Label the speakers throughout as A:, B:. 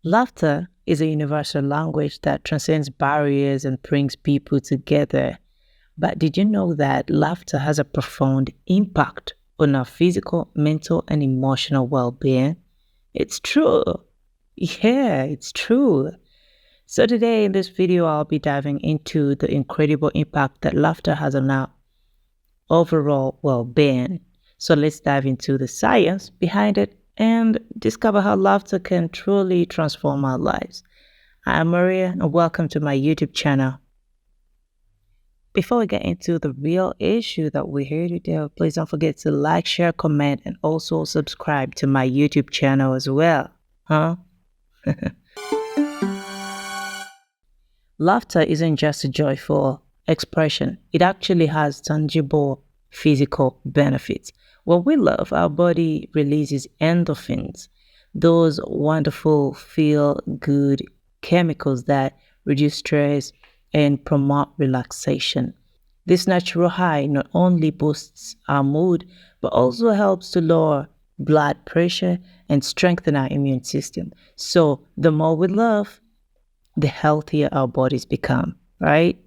A: Laughter is a universal language that transcends barriers and brings people together. But did you know that laughter has a profound impact on our physical, mental, and emotional well being? It's true. Yeah, it's true. So, today in this video, I'll be diving into the incredible impact that laughter has on our overall well being. So, let's dive into the science behind it and discover how laughter can truly transform our lives. I'm Maria, and welcome to my YouTube channel. Before we get into the real issue that we're here today, please don't forget to like, share, comment, and also subscribe to my YouTube channel as well. Huh? Laughter isn't just a joyful expression, it actually has tangible physical benefits. When we laugh, our body releases endorphins, those wonderful feel good chemicals that reduce stress and promote relaxation. This natural high not only boosts our mood, but also helps to lower blood pressure and strengthen our immune system. So, the more we laugh, the healthier our bodies become, right?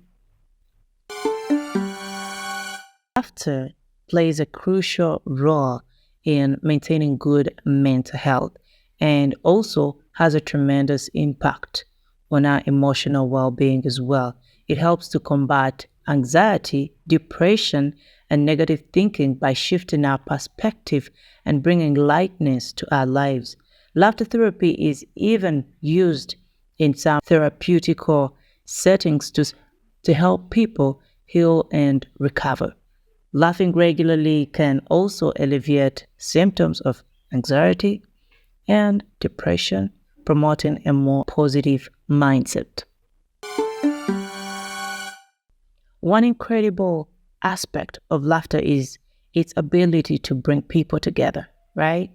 A: Laughter plays a crucial role in maintaining good mental health and also has a tremendous impact on our emotional well being as well. It helps to combat anxiety, depression, and negative thinking by shifting our perspective and bringing lightness to our lives. Laughter therapy is even used in some therapeutical settings to help people heal and recover. Laughing regularly can also alleviate symptoms of anxiety and depression, promoting a more positive mindset. One incredible aspect of laughter is its ability to bring people together, right?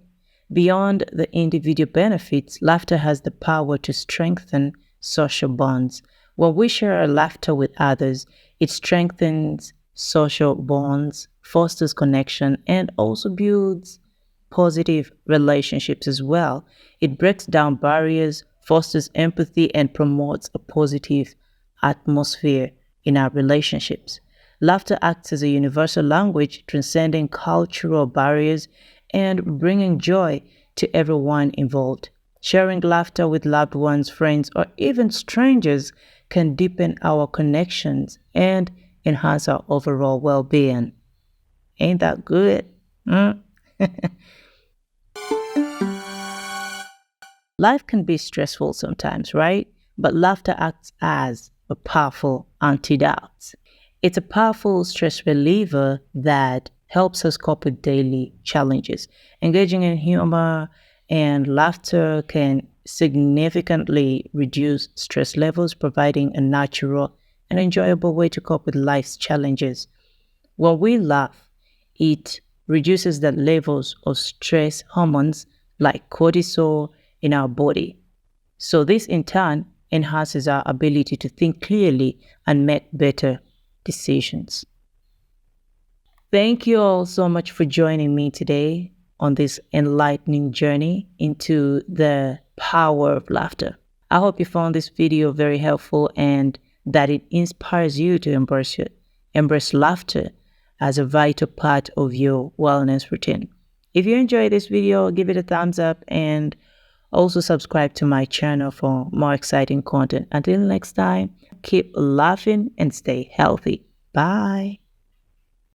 A: Beyond the individual benefits, laughter has the power to strengthen social bonds. When we share our laughter with others, it strengthens social bonds, fosters connection, and also builds positive relationships as well. It breaks down barriers, fosters empathy, and promotes a positive atmosphere in our relationships. Laughter acts as a universal language, transcending cultural barriers and bringing joy to everyone involved. Sharing laughter with loved ones, friends, or even strangers can deepen our connections and enhance our overall well being. Ain't that good? Mm? Life can be stressful sometimes, right? But laughter acts as a powerful antidote. It's a powerful stress reliever that helps us cope with daily challenges. Engaging in humor and laughter can significantly reduce stress levels, providing a natural and enjoyable way to cope with life's challenges. When we laugh, it reduces the levels of stress hormones like cortisol in our body. So, this in turn enhances our ability to think clearly and make better decisions. Thank you all so much for joining me today on this enlightening journey into the power of laughter. I hope you found this video very helpful and that it inspires you to embrace laughter as a vital part of your wellness routine. If you enjoyed this video, give it a thumbs up and also subscribe to my channel for more exciting content. Until next time, keep laughing and stay healthy. Bye.